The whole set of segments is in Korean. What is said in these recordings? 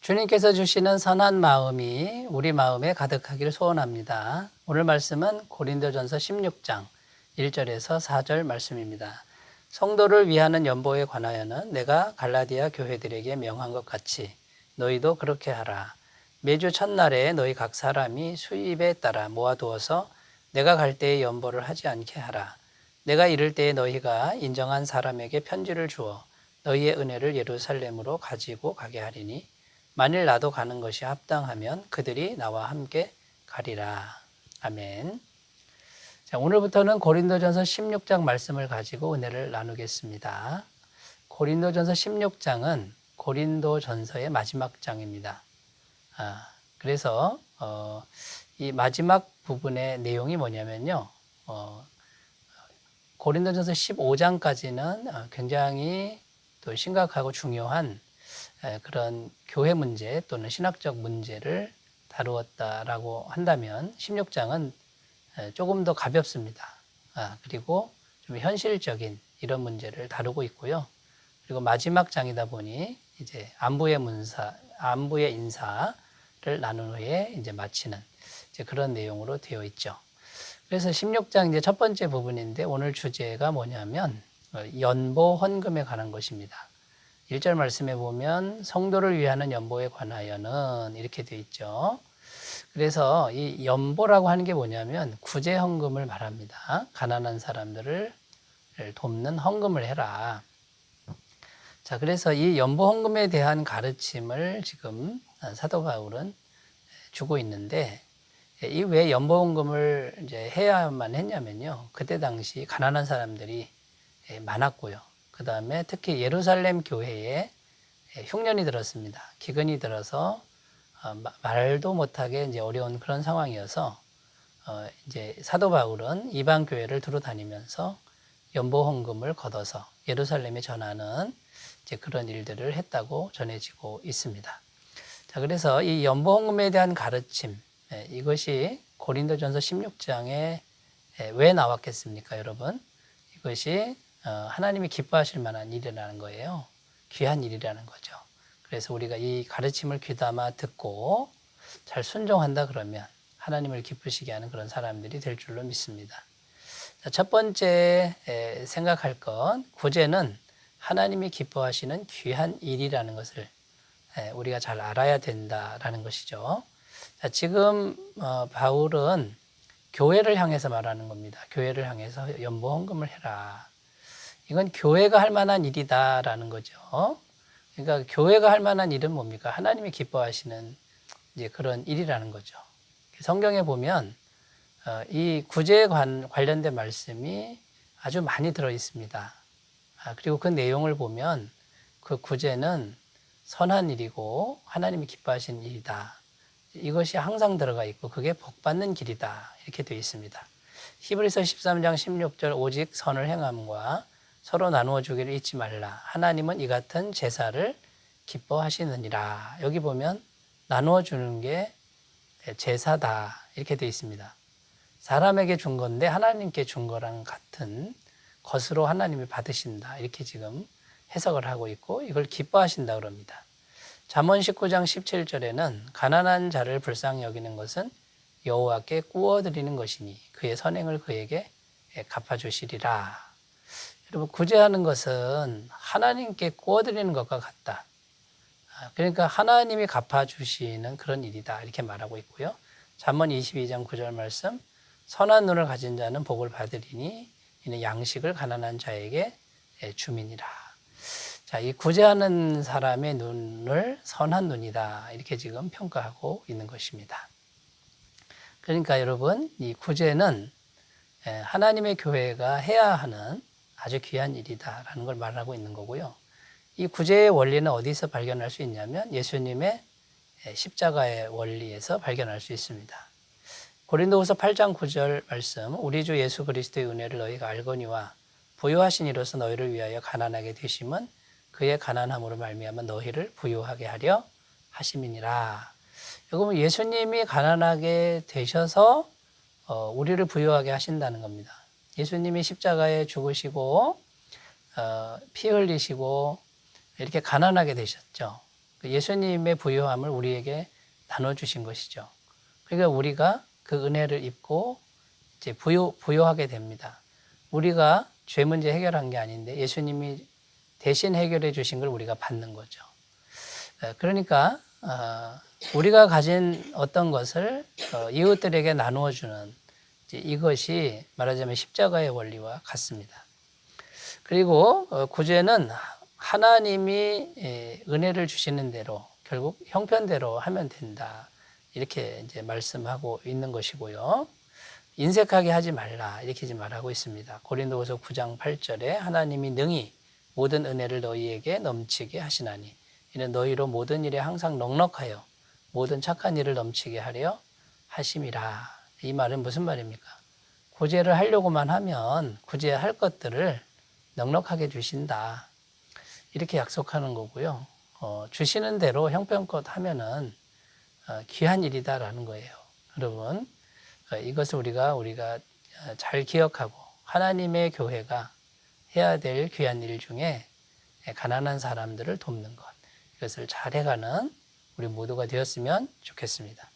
주님께서 주시는 선한 마음이 우리 마음에 가득하기를 소원합니다. 오늘 말씀은 고린도전서 16장 1절에서 4절 말씀입니다. 성도를 위하는 연보에 관하여는 내가 갈라디아 교회들에게 명한 것 같이 너희도 그렇게 하라. 매주 첫날에 너희 각 사람이 수입에 따라 모아두어서 내가 갈 때에 연보를 하지 않게 하라. 내가 이를 때에 너희가 인정한 사람에게 편지를 주어 너희의 은혜를 예루살렘으로 가지고 가게 하리니 만일 나도 가는 것이 합당하면 그들이 나와 함께 가리라. 아멘. 자, 오늘부터는 고린도전서 16장 말씀을 가지고 은혜를 나누겠습니다. 고린도전서 16장은 고린도전서의 마지막 장입니다. 그래서 이 마지막 부분의 내용이 뭐냐면요. 고린도전서 15장까지는 굉장히 또 심각하고 중요한 그런 교회 문제 또는 신학적 문제를 다루었다라고 한다면 16장은 조금 더 가볍습니다. 그리고 좀 현실적인 이런 문제를 다루고 있고요. 그리고 마지막 장이다 보니 이제 안부의 인사를 나눈 후에 이제 마치는 이제 그런 내용으로 되어 있죠. 그래서 16장 이제 첫 번째 부분인데 오늘 주제가 뭐냐면 연보 헌금에 관한 것입니다. 1절 말씀에 보면 성도를 위하는 연보에 관하여는 이렇게 되어 있죠. 그래서 이 연보라고 하는 게 뭐냐면 구제 헌금을 말합니다. 가난한 사람들을 돕는 헌금을 해라. 자, 그래서 이 연보 헌금에 대한 가르침을 지금 사도 바울은 주고 있는데 이 왜 연보 헌금을 이제 해야만 했냐면요. 그때 당시 가난한 사람들이 많았고요. 그 다음에 특히 예루살렘 교회에 흉년이 들었습니다. 기근이 들어서 말도 못하게 이제 어려운 그런 상황이어서 이제 사도 바울은 이방 교회를 두루 다니면서 연보 헌금을 걷어서 예루살렘에 전하는 이제 그런 일들을 했다고 전해지고 있습니다. 자, 그래서 이 연보 헌금에 대한 가르침 이것이 고린도전서 16장에 왜 나왔겠습니까, 여러분? 이것이 하나님이 기뻐하실 만한 일이라는 거예요. 귀한 일이라는 거죠. 그래서 우리가 이 가르침을 귀담아 듣고 잘 순종한다 그러면 하나님을 기쁘시게 하는 그런 사람들이 될 줄로 믿습니다. 자, 첫 번째 생각할 것, 구제는 하나님이 기뻐하시는 귀한 일이라는 것을 우리가 잘 알아야 된다라는 것이죠. 자, 지금 바울은 교회를 향해서 말하는 겁니다. 교회를 향해서 연보 헌금을 해라. 이건 교회가 할 만한 일이다라는 거죠. 그러니까 교회가 할 만한 일은 뭡니까? 하나님이 기뻐하시는 이제 그런 일이라는 거죠. 성경에 보면 이 구제에 관련된 말씀이 아주 많이 들어 있습니다. 그리고 그 내용을 보면 그 구제는 선한 일이고 하나님이 기뻐하시는 일이다. 이것이 항상 들어가 있고 그게 복받는 길이다. 이렇게 되어 있습니다. 히브리서 13장 16절 오직 선을 행함과 서로 나누어 주기를 잊지 말라. 하나님은 이 같은 제사를 기뻐하시느니라. 여기 보면 나누어 주는 게 제사다. 이렇게 되어 있습니다. 사람에게 준 건데 하나님께 준 거랑 같은 것으로 하나님이 받으신다. 이렇게 지금 해석을 하고 있고 이걸 기뻐하신다 그럽니다. 잠언 19장 17절에는 가난한 자를 불쌍히 여기는 것은 여호와께 구워드리는 것이니 그의 선행을 그에게 갚아주시리라. 여러분, 구제하는 것은 하나님께 구워드리는 것과 같다. 그러니까 하나님이 갚아주시는 그런 일이다. 이렇게 말하고 있고요. 잠언 22장 9절 말씀 선한 눈을 가진 자는 복을 받으리니 이는 양식을 가난한 자에게 주민이라. 자, 이 구제하는 사람의 눈을 선한 눈이다. 이렇게 지금 평가하고 있는 것입니다. 그러니까 여러분, 이 구제는 하나님의 교회가 해야 하는 아주 귀한 일이다라는 걸 말하고 있는 거고요. 이 구제의 원리는 어디서 발견할 수 있냐면 예수님의 십자가의 원리에서 발견할 수 있습니다. 고린도후서 8장 9절 말씀 우리 주 예수 그리스도의 은혜를 너희가 알거니와 부요하신 이로서 너희를 위하여 가난하게 되심은 그의 가난함으로 말미암아 너희를 부요하게 하려 하심이니라. 여러분, 예수님이 가난하게 되셔서 우리를 부요하게 하신다는 겁니다. 예수님이 십자가에 죽으시고 피 흘리시고 이렇게 가난하게 되셨죠. 예수님의 부요함을 우리에게 나눠주신 것이죠. 그러니까 우리가 그 은혜를 입고 이제 부요하게 됩니다. 우리가 죄 문제 해결한 게 아닌데 예수님이 대신 해결해 주신 걸 우리가 받는 거죠. 그러니까 우리가 가진 어떤 것을 이웃들에게 나누어 주는 이것이 말하자면 십자가의 원리와 같습니다. 그리고 구제는 하나님이 은혜를 주시는 대로 결국 형편대로 하면 된다. 이렇게 이제 말씀하고 있는 것이고요. 인색하게 하지 말라 이렇게 지금 말하고 있습니다. 고린도후서 9장 8절에 하나님이 능히 모든 은혜를 너희에게 넘치게 하시나니 이는 너희로 모든 일에 항상 넉넉하여 모든 착한 일을 넘치게 하려 하심이라. 이 말은 무슨 말입니까? 구제를 하려고만 하면 구제할 것들을 넉넉하게 주신다. 이렇게 약속하는 거고요. 주시는 대로 형편껏 하면은 귀한 일이다라는 거예요. 여러분, 이것을 우리가 잘 기억하고 하나님의 교회가 해야 될 귀한 일 중에 가난한 사람들을 돕는 것, 이것을 잘 해가는 우리 모두가 되었으면 좋겠습니다.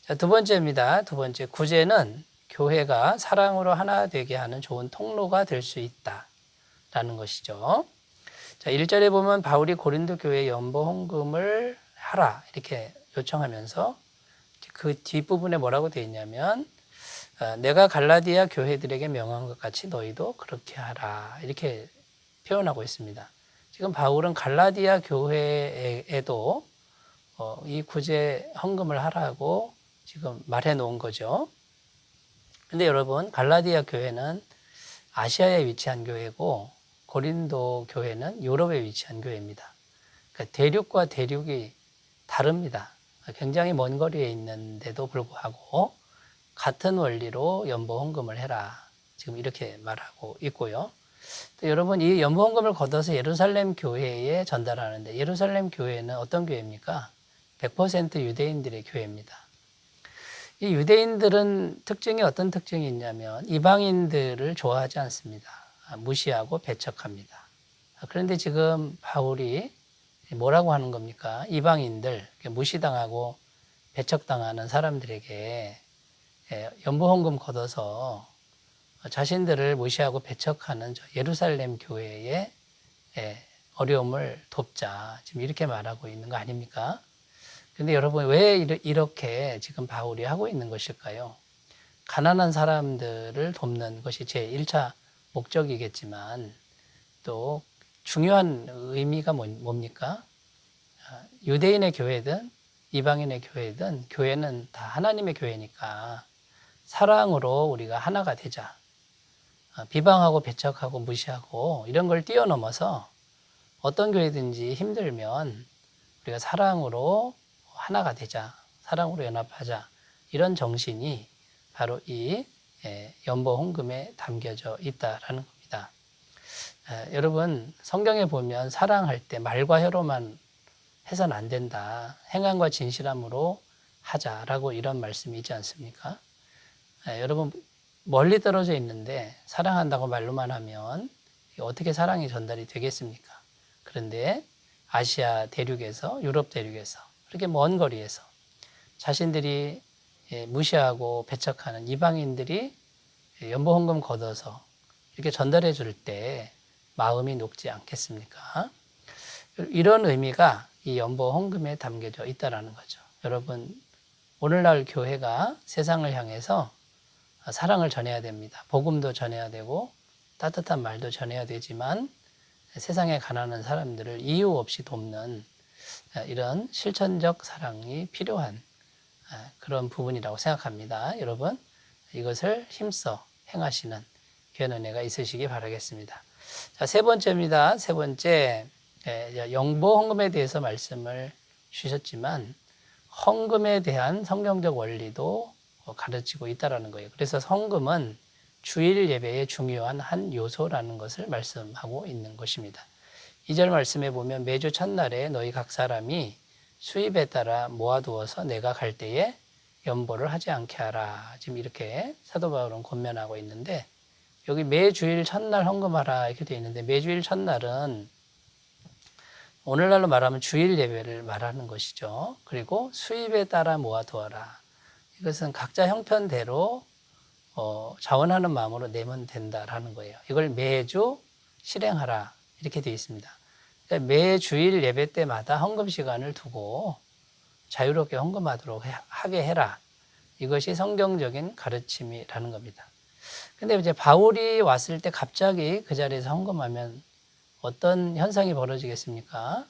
자, 두 번째입니다. 두 번째, 구제는 교회가 사랑으로 하나 되게 하는 좋은 통로가 될 수 있다라는 것이죠. 자, 1절에 보면 바울이 고린도 교회에 연보 헌금을 하라 이렇게 요청하면서 그 뒷부분에 뭐라고 되어 있냐면 내가 갈라디아 교회들에게 명한 것 같이 너희도 그렇게 하라 이렇게 표현하고 있습니다. 지금 바울은 갈라디아 교회에도 이 구제 헌금을 하라고 지금 말해 놓은 거죠. 근데 여러분, 갈라디아 교회는 아시아에 위치한 교회고 고린도 교회는 유럽에 위치한 교회입니다. 그러니까 대륙과 대륙이 다릅니다. 굉장히 먼 거리에 있는데도 불구하고 같은 원리로 연보 헌금을 해라. 지금 이렇게 말하고 있고요. 또 여러분, 이 연보 헌금을 걷어서 예루살렘 교회에 전달하는데 예루살렘 교회는 어떤 교회입니까? 100% 유대인들의 교회입니다. 이 유대인들은 특징이 어떤 특징이 있냐면 이방인들을 좋아하지 않습니다. 무시하고 배척합니다. 그런데 지금 바울이 뭐라고 하는 겁니까? 이방인들, 무시당하고 배척당하는 사람들에게 연보헌금 걷어서 자신들을 무시하고 배척하는 예루살렘 교회의 어려움을 돕자. 지금 이렇게 말하고 있는 거 아닙니까? 근데 여러분, 왜 이렇게 지금 바울이 하고 있는 것일까요? 가난한 사람들을 돕는 것이 제 1차 목적이겠지만 또 중요한 의미가 뭡니까? 유대인의 교회든 이방인의 교회든 교회는 다 하나님의 교회니까 사랑으로 우리가 하나가 되자. 비방하고 배척하고 무시하고 이런 걸 뛰어넘어서 어떤 교회든지 힘들면 우리가 사랑으로 하나가 되자. 사랑으로 연합하자. 이런 정신이 바로 이 연보 헌금에 담겨져 있다라는 겁니다. 여러분, 성경에 보면 사랑할 때 말과 혀로만 해서는 안 된다. 행함과 진실함으로 하자라고 이런 말씀이 있지 않습니까? 여러분, 멀리 떨어져 있는데 사랑한다고 말로만 하면 어떻게 사랑이 전달이 되겠습니까? 그런데 아시아 대륙에서, 유럽 대륙에서 그렇게 먼 거리에서 자신들이 무시하고 배척하는 이방인들이 연보 헌금 걷어서 이렇게 전달해 줄 때 마음이 녹지 않겠습니까? 이런 의미가 이 연보 헌금에 담겨져 있다라는 거죠. 여러분, 오늘날 교회가 세상을 향해서 사랑을 전해야 됩니다. 복음도 전해야 되고 따뜻한 말도 전해야 되지만 세상에 가난한 사람들을 이유 없이 돕는 이런 실천적 사랑이 필요한 그런 부분이라고 생각합니다. 여러분, 이것을 힘써 행하시는 귀한 은혜가 있으시기 바라겠습니다. 자, 세 번째입니다. 세 번째, 연보 헌금에 대해서 말씀을 주셨지만 헌금에 대한 성경적 원리도 가르치고 있다는 거예요. 그래서 헌금은 주일 예배의 중요한 한 요소라는 것을 말씀하고 있는 것입니다. 2절 말씀에 보면 매주 첫날에 너희 각 사람이 수입에 따라 모아두어서 내가 갈 때에 연보를 하지 않게 하라. 지금 이렇게 사도 바울은 권면하고 있는데 여기 매주일 첫날 헌금하라 이렇게 되어 있는데 매주일 첫날은 오늘날로 말하면 주일 예배를 말하는 것이죠. 그리고 수입에 따라 모아두어라. 이것은 각자 형편대로 자원하는 마음으로 내면 된다라는 거예요. 이걸 매주 실행하라 이렇게 되어 있습니다. 그러니까 매 주일 예배 때마다 헌금 시간을 두고 자유롭게 헌금하도록 하게 해라. 이것이 성경적인 가르침이라는 겁니다. 근데 이제 바울이 왔을 때 갑자기 그 자리에서 헌금하면 어떤 현상이 벌어지겠습니까?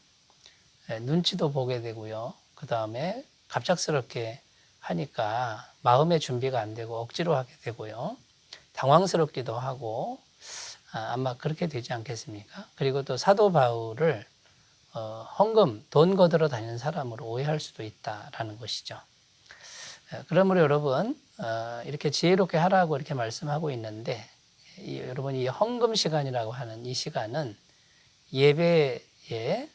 눈치도 보게 되고요. 그 다음에 갑작스럽게 하니까 마음의 준비가 안 되고 억지로 하게 되고요. 당황스럽기도 하고 아마 그렇게 되지 않겠습니까? 그리고 또 사도 바울을 헌금, 돈 거들어 다니는 사람으로 오해할 수도 있다라는 것이죠. 그러므로 여러분 이렇게 지혜롭게 하라고 이렇게 말씀하고 있는데 여러분 이 헌금 시간이라고 하는 이 시간은 예배의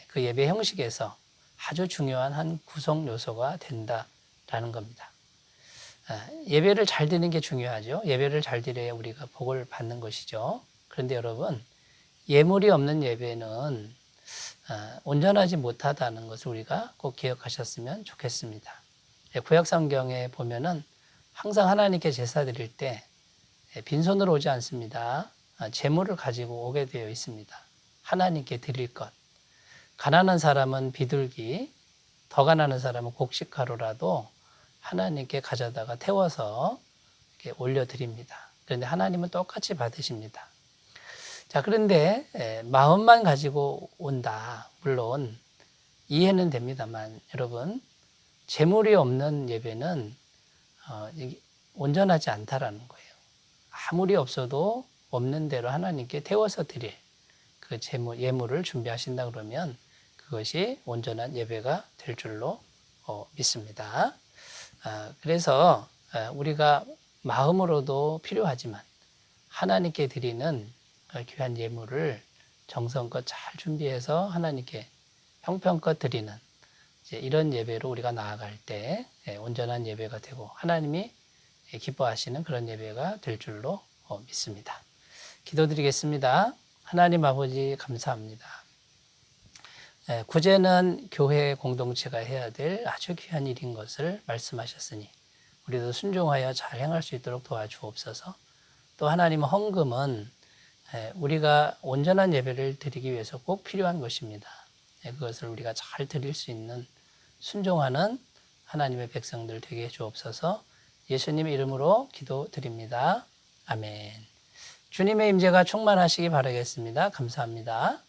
그 예배 형식에서 아주 중요한 한 구성 요소가 된다라는 겁니다. 예배를 잘 드리는 게 중요하죠. 예배를 잘 드려야 우리가 복을 받는 것이죠. 그런데 여러분 예물이 없는 예배는 온전하지 못하다는 것을 우리가 꼭 기억하셨으면 좋겠습니다. 구약 성경에 보면은 항상 하나님께 제사 드릴 때 빈손으로 오지 않습니다. 재물을 가지고 오게 되어 있습니다. 하나님께 드릴 것. 가난한 사람은 비둘기, 더 가난한 사람은 곡식가루라도 하나님께 가져다가 태워서 이렇게 올려드립니다. 그런데 하나님은 똑같이 받으십니다. 자, 그런데 마음만 가지고 온다. 물론 이해는 됩니다만 여러분 재물이 없는 예배는 온전하지 않다라는 거예요. 아무리 없어도 없는 대로 하나님께 태워서 드릴 그 예물을 준비하신다 그러면 그것이 온전한 예배가 될 줄로 믿습니다. 그래서 우리가 마음으로도 필요하지만 하나님께 드리는 귀한 예물을 정성껏 잘 준비해서 하나님께 형편껏 드리는 이런 예배로 우리가 나아갈 때 온전한 예배가 되고 하나님이 기뻐하시는 그런 예배가 될 줄로 믿습니다. 기도드리겠습니다. 하나님 아버지 감사합니다. 구제는 교회 공동체가 해야 될 아주 귀한 일인 것을 말씀하셨으니 우리도 순종하여 잘 행할 수 있도록 도와주옵소서. 또 하나님 헌금은 우리가 온전한 예배를 드리기 위해서 꼭 필요한 것입니다. 그것을 우리가 잘 드릴 수 있는 순종하는 하나님의 백성들 되게 해 주옵소서. 예수님의 이름으로 기도드립니다. 아멘. 주님의 임재가 충만하시기 바라겠습니다. 감사합니다.